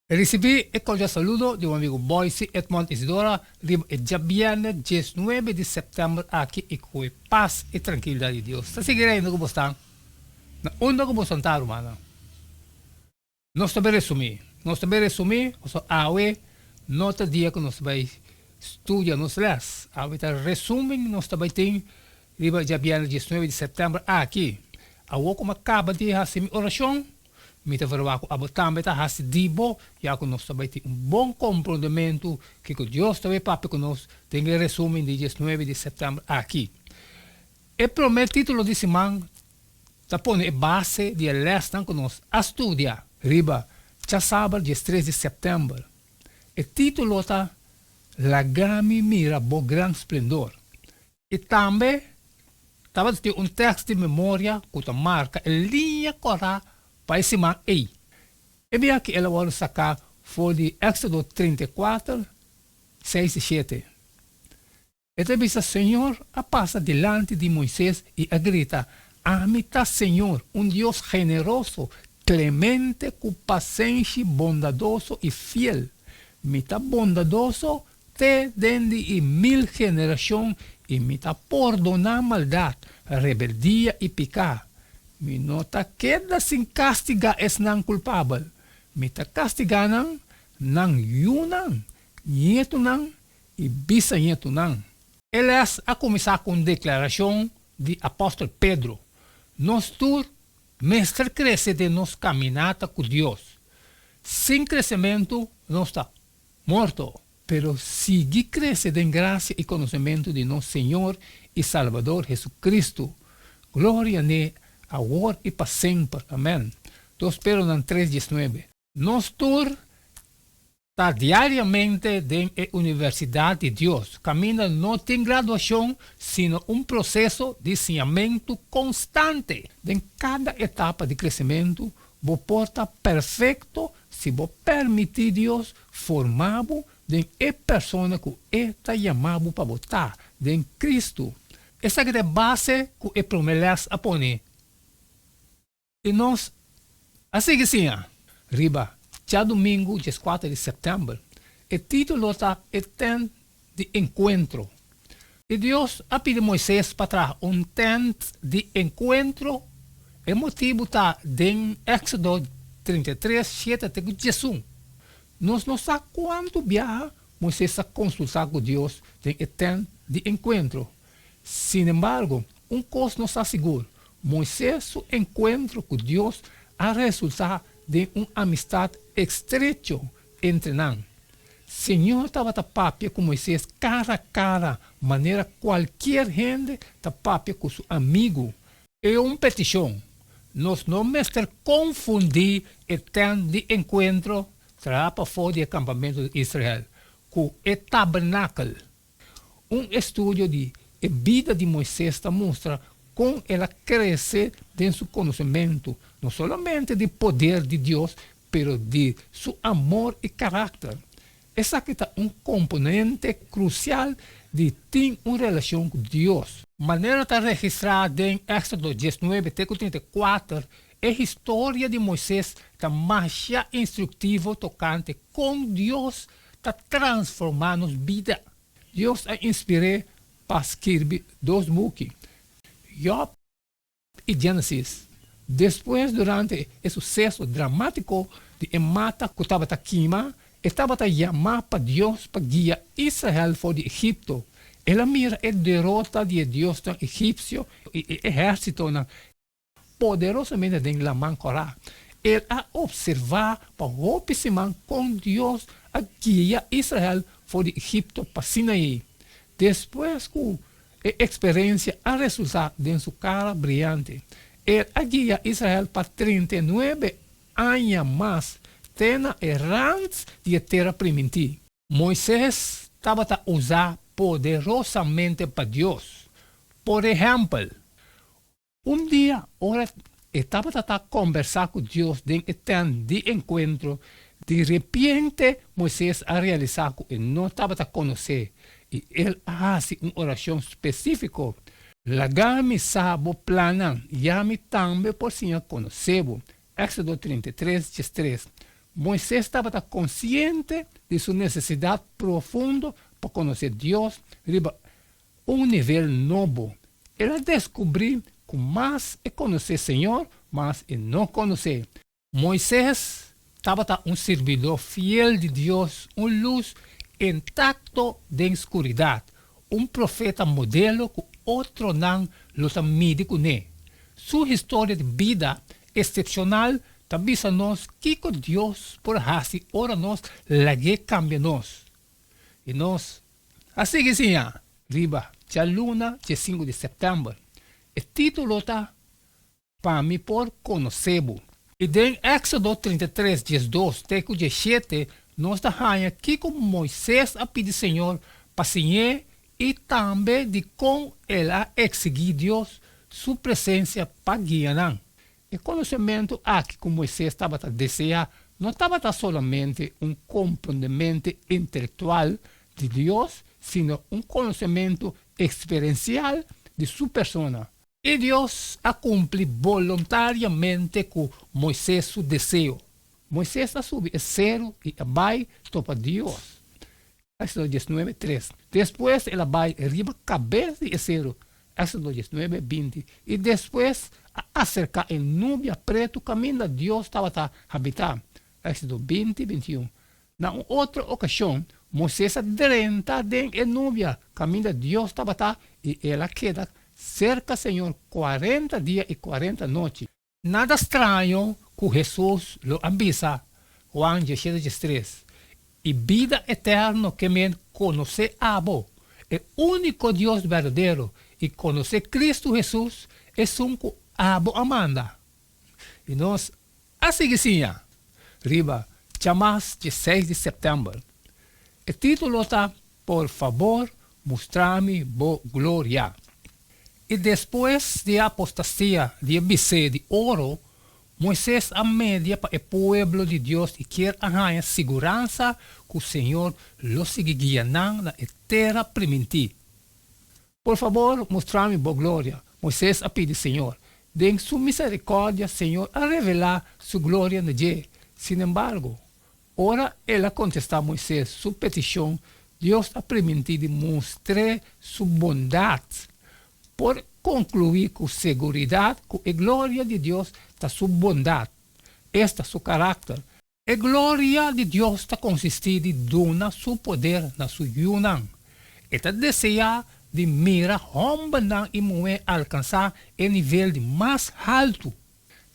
Recibi e cordial saludo de un amigo Boise Edmond Isidora, ya viernes 19 de setembro aqui e com paz e tranquilidade de Deus. Está seguindo como estão? Na onda como estão, humana? Nós também resumir, o seu awe, nota dia que nós vai estudar nos les. Awe está resumindo, nós também tem, já viernes 19 de setembro aqui. Awe como acaba de fazer oração, mita verwaku abo também tá hasi dibo ya que nós também tem bom comprometimento que Deus também papi conosco tem que resumen de 19 de setembro aqui. E primeiro título de semana tá pone base de lesson que nós estudia riba já sábado 13 de setembro. E título tá Lagami mira bo gran splendor. E também tava tem texto de memória que marca a linha correta para esse man aí. E bem que ela vai sacar foi de Éxodo 34, 6 e 7. E também o Senhor passa delante de Moisés e grita, amita Senhor, Deus generoso, clemente, com paciência, bondadoso e fiel. Mita bondadoso, te dende e 1000 gerações e mita perdonar maldade, rebeldia e pecado. Mi nota queda sin castiga es nan culpable. Mi ta castiga nan yunang, nieto nang, e bisa nieto nang. Elas a começar com declaração de apóstolo Pedro. Nós tu, mestre cresce de nos caminata com Deus. Sem crescimento, nós está morto. Pero sigue crescer em graça e conhecimento de nosso Senhor e Salvador Jesucristo. Glória a agora e para sempre. Amém. Então, espero na 3:19. Nós todos está diariamente dentro da Universidade de Deus. Caminha não tem graduação, sino processo de ensinamento constante. Em cada etapa de crescimento, vou porta perfeito se vou permitir Deus formá-lo de pessoa que está chamado para votar em Cristo. Essa é a base que é promessa a pôr. E nós, assim que sim, riba, já domingo, dia 4 de setembro, o título está Tent de Encontro. E Deus a pedido a Moisés para trazer tent de encontro. O motivo está em Éxodo 33, 7 até Jesus. Nós não sabemos quanto viaja Moisés a consultar com Deus em tent de encontro. Sin embargo, coisa não está seguro. Moisés, su encuentro con Dios ha resultado de una amistad estrecha entre ellos. Señor estaba tapapia con Moisés cara a cara, manera cualquier gente tapapia con su amigo. Es una petición. Nos no mestre confundir el tema de encuentro para fora del campamento de Israel con el tabernáculo. Un estudio de la vida de Moisés muestra com ela crescer em seu conhecimento, não somente do poder de Deus, mas de seu amor e caráter. Essa aqui é componente crucial de ter uma relação com Deus. Maneira está registrada em Éxodo 19, 34, é a história de Moisés está mais instrutiva tocante com Deus, está transformando vida. Deus a inspirou para escrever 2 buques. Job e Gênesis. Depois, durante o sucesso dramático de mata que estava queimar, estava a chamar para Deus para guiar Israel fora de Egipto. Ela mira a derrota de Deus no egípcio e exército poderosamente em la mão corá. Ele a observar para o com Deus a guiar Israel fora de Egipto para Sinaí. Depois que experiência a resultar de sua cara brilhante. Ele guia Israel para 39 anos mais, tendo errantes de terra primitiva. Moisés estava a usar poderosamente para Deus. Por exemplo, dia, estava a conversar com Deus em um de encontro. De repente, Moisés a realizar que ele não estava a conhecer. E ele faz uma oração específica. Lagami sabo planan, yami tambe por sinha conhecebo. Éxodo 33, 3. Moisés estaba consciente de su necesidad profunda para conocer a Dios a un nivel nuevo. Él descubrió que más es conocer al Señor, más es no conocer. Moisés estaba un servidor fiel de Dios, una luz intacto de oscuridad, un profeta modelo que otro no los mide con él. Su historia de vida excepcional también nos que Dios por así ora nos la que cambia nos. Y nos, así que sí, arriba, ya luna, ya 5 de septiembre. El título está para mí por conocerlo. Y en Éxodo 33, 12, teco 17, nos da que como Moisés a pedir Señor para enseñar y también de con él a exigir Dios su presencia para guiar. El conocimiento aquí que Moisés estaba deseando no estaba solamente un comprendimiento intelectual de Dios, sino un conocimiento experiencial de su persona. Y Dios ha cumplido voluntariamente con Moisés su deseo. Moisés ha subido el cero y abajo topa Dios. Éxodo 19, 3. Después el abajo arriba cabeza de cero. Éxodo 19, 20. Y después acerca en nubia preto camino Dios estaba habitando. Éxodo 20, 21. En otra ocasión, Moisés adelanta en nubia camino Dios estaba y él queda cerca Señor 40 días y 40 noches. Nada extraño que Jesús lo avisa, Juan 17:3. Y vida eterna que me conoce a vos, el único Dios verdadero, y conocer Cristo Jesús es un que a vos amanda. Y nos, así que sí, arriba, llamas 16 de septiembre. El título está, por favor, mostrame vos gloria. Y después de apostasía de BC de oro, Moisés a media para el pueblo de Dios y quiere arrancar seguranza que el Señor lo sigue guiando en la tierra primitiva. Por favor, mostrame vos gloria. Moisés a pedir Señor. De su misericordia, Señor, a revelar su gloria en ella. Sin embargo, ahora él ha contestado a Moisés su petición. Dios ha permitido mostrar su bondad. Por concluir con seguridad que la gloria de Dios está su bondad, esta su carácter. La gloria de Dios está consistida en donar su poder en su yunan. Esta desea de mirar hombre y mujer alcanzar el nivel de más alto.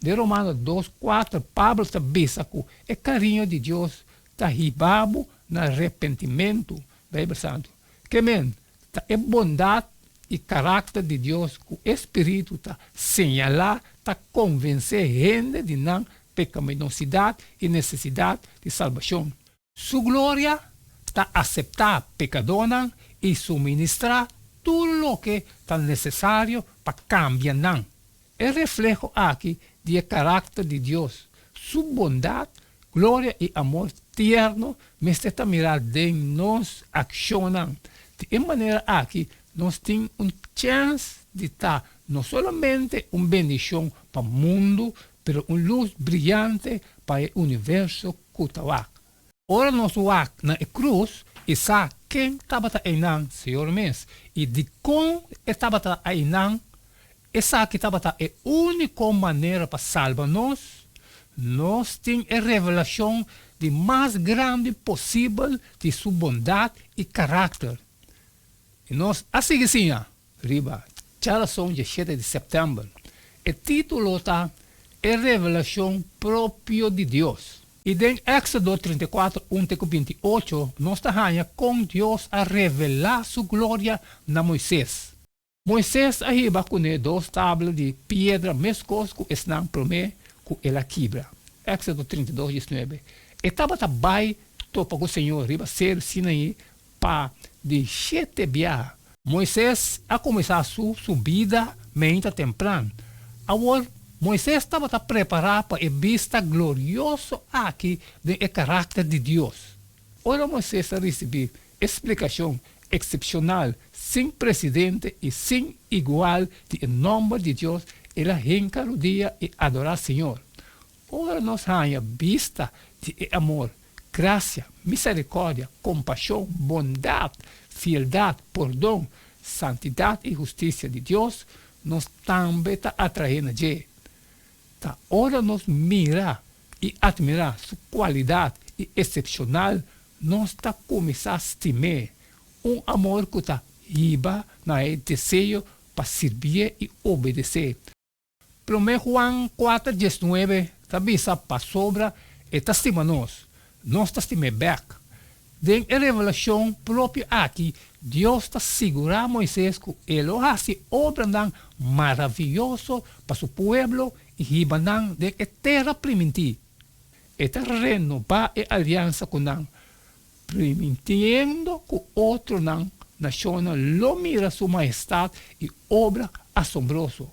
De Romanos 2:4, Pablo está dice que el cariño de Dios está ribado en arrepentimiento. Bíblia Santo. Que men, está en bondad y carácter de Dios, que el Espíritu está señalar, está convencer gente de la pecaminosidad y necesidad de salvación. Su gloria está aceptar pecadores y suministrar todo lo que está necesario para cambiar. El reflejo aquí del carácter de Dios, su bondad, gloria y amor tierno, me está mirar de nos accionan. De manera aquí, nos tiene una chance de estar no solamente una bendición para el mundo, pero una luz brillante para el universo Kutawak. Ahora nos vamos a la cruz y sabe quién estaba ahí, Señor mes. Y de cómo estaba ahí, esa que estaba la única manera para salvarnos, nos tiene revelación de más grande posible de su bondad y carácter. Y nos, así que sí, arriba, ya son 17 de septiembre. El título está en revelación propio de Dios. Y en Éxodo 34, 1-28, nos está con Dios a revelar su gloria a Moisés. Moisés arriba con dos tablas de piedra mescos que están promé que ela quebra. Éxodo 32, 19. Estava também topa com o Senhor arriba ser Sinaí para de 7 dias. Moisés a começar a sua subida muito temprano. Agora, Moisés estava preparado para a vista gloriosa aqui do caráter de Deus. Ora, Moisés recebeu explicação excepcional, sem precedente e sem igual de em nome de Deus, ela reencarou dia e adorar o Senhor. ora nos haya vista de amor, gracia, misericórdia, compaixão, bondade, fialdade, perdão, santidade e justiça de Deus, nos também está atraindo de. Tá hora nos mirar e admirar sua qualidade e excepcional, nós está começar a estimar amor que está riba na desejo para servir e obedecer. 1 Juan 4:19 também para sobra e estima nós está estima back. Den a revelação própria aqui, Deus está segurando a Moisés que ele hace obra maravilhoso para seu povo e riba de terra primitiva. Está renovar a aliança com nós, permitindo que outro nação lo mira sua majestade e obra assombrosa.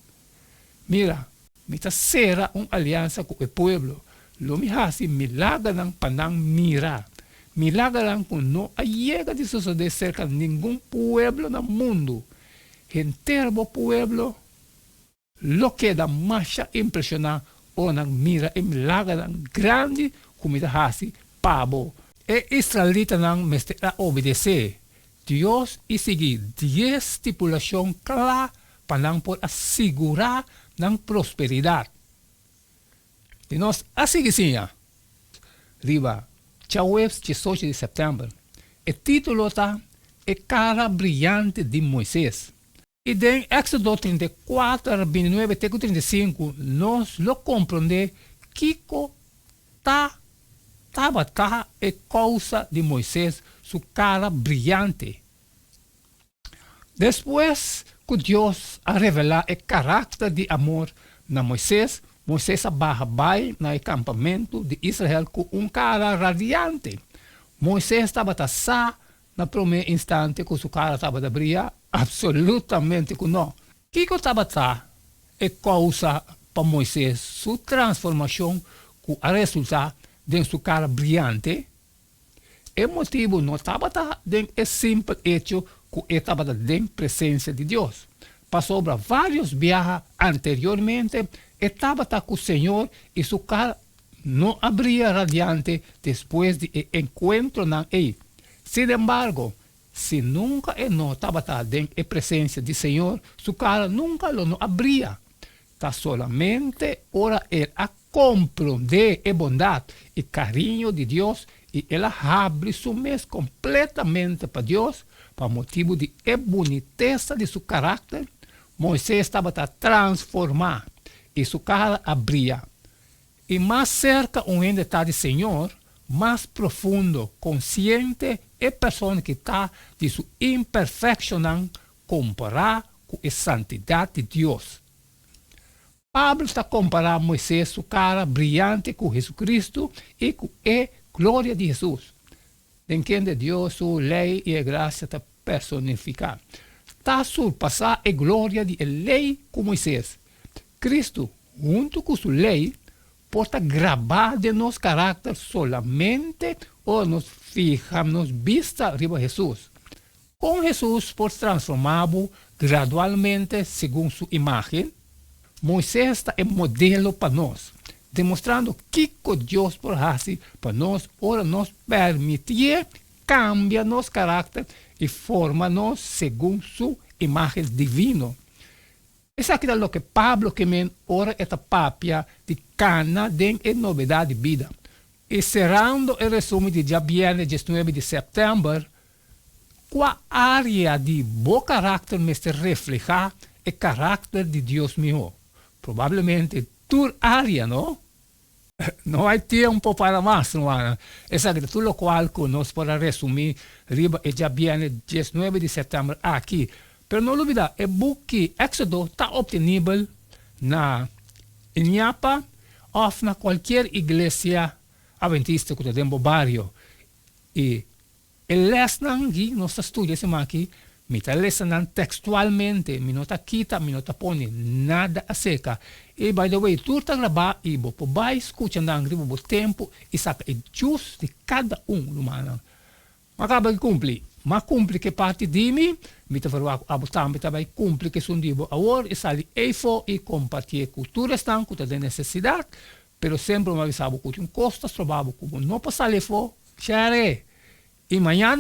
Mira, me será uma aliança com o povo. Lo me hace milagre para mirar. Milagre que não chega de suceder cerca de nenhum povo no mundo. Inteiro povo, lo queda mais impressionante ou mira e milagre grande como me hace pavo. E israelita me está obedecer. Deus e seguir 10 estipulações claras para poder assegurar a prosperidade. E nós assim riba, Chawebs 18 de setembro. O título está A Cara Brilhante de Moisés. E em Éxodo 34, 29 até 35, nós lo compreendemos que estava a causa de Moisés, sua cara brilhante. Depois que Deus a revelar o caráter de amor na Moisés, Moisés vai no acampamento de Israel com cara radiante. Moisés estava no primeiro instante que sua cara estava a brilhar, absolutamente que não. O que estava a causa para Moisés, sua transformação que a resultar de sua cara brilhante? O motivo não estava o simples hecho que estava na presença de Deus. Passou por vários viajes anteriormente, estava com o Senhor e sua cara não abria radiante depois do encontro com ele. Sin embargo, se nunca não estava na presença do Senhor, sua cara nunca não abria. Está solamente ora ele a compreender a bondade e carinho de Deus e ela abre seu mês completamente para Deus, para motivo de boniteza de seu caráter. Moisés estava a transformar e sua cara abria. E mais cerca onde está do Senhor, mais profundo, consciente, é a pessoa que está de sua imperfeição comparar com a santidade de Deus. Pablo está comparando Moisés, sua cara brilhante com Jesus Cristo e com a glória de Jesus. Entende Deus, sua lei e a graça está personificada. Está surpassar a glória da lei com Moisés. Cristo, junto com sua lei, pode gravar de nosso caráter solamente ou nos fijamos vista arriba Jesus. Com Jesus, pode transformar-lo gradualmente segundo sua imagem. Moisés está um modelo para nós, demonstrando que Deus pode fazer para nós, ora nos permitir cambiar nosso caráter e forma-nos segundo sua imagem divina. Isso aqui é o que Pablo que ora esta papia de cana de novidade de vida. E cerrando o resumo de dia viernes 19 de setembro, qual área de bom caráter me refleja o caráter de Deus meu? Provavelmente tu área, não? Não há tempo para mais, não é? Essa é tudo o qual nós podemos resumir riba e dia viernes 19 de setembro aqui. Pero não olvida, o book Éxodo está obtenível na Inhapa ou na qualquer igreja adventista que tem no barrio. E el lesson aqui, nós estudamos aqui, me está lecionando textualmente, me não está quita, me não está pondo nada a seca. E, by the way, tudo está gravado e você vai escutando o tempo e saca é justo de cada humano. Mas acaba de cumprir. Mas cumpre que parte de mim, me está falando a botar, me também cumpre que são dibo agora e sai e compartilhar culturas que tem necessidade, pero sempre me avisava que tinha costas trabalho como não passar ali fora, xere. E amanhã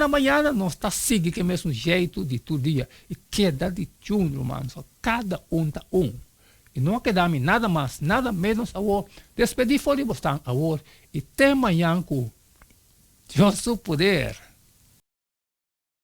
nós está seguindo que mesmo jeito de todo dia. E queda de junho, mano, só cada tá um. E não queda-me nada mais, nada menos agora. Despedir fora de bastante agora. E até amanhã com Deus poder.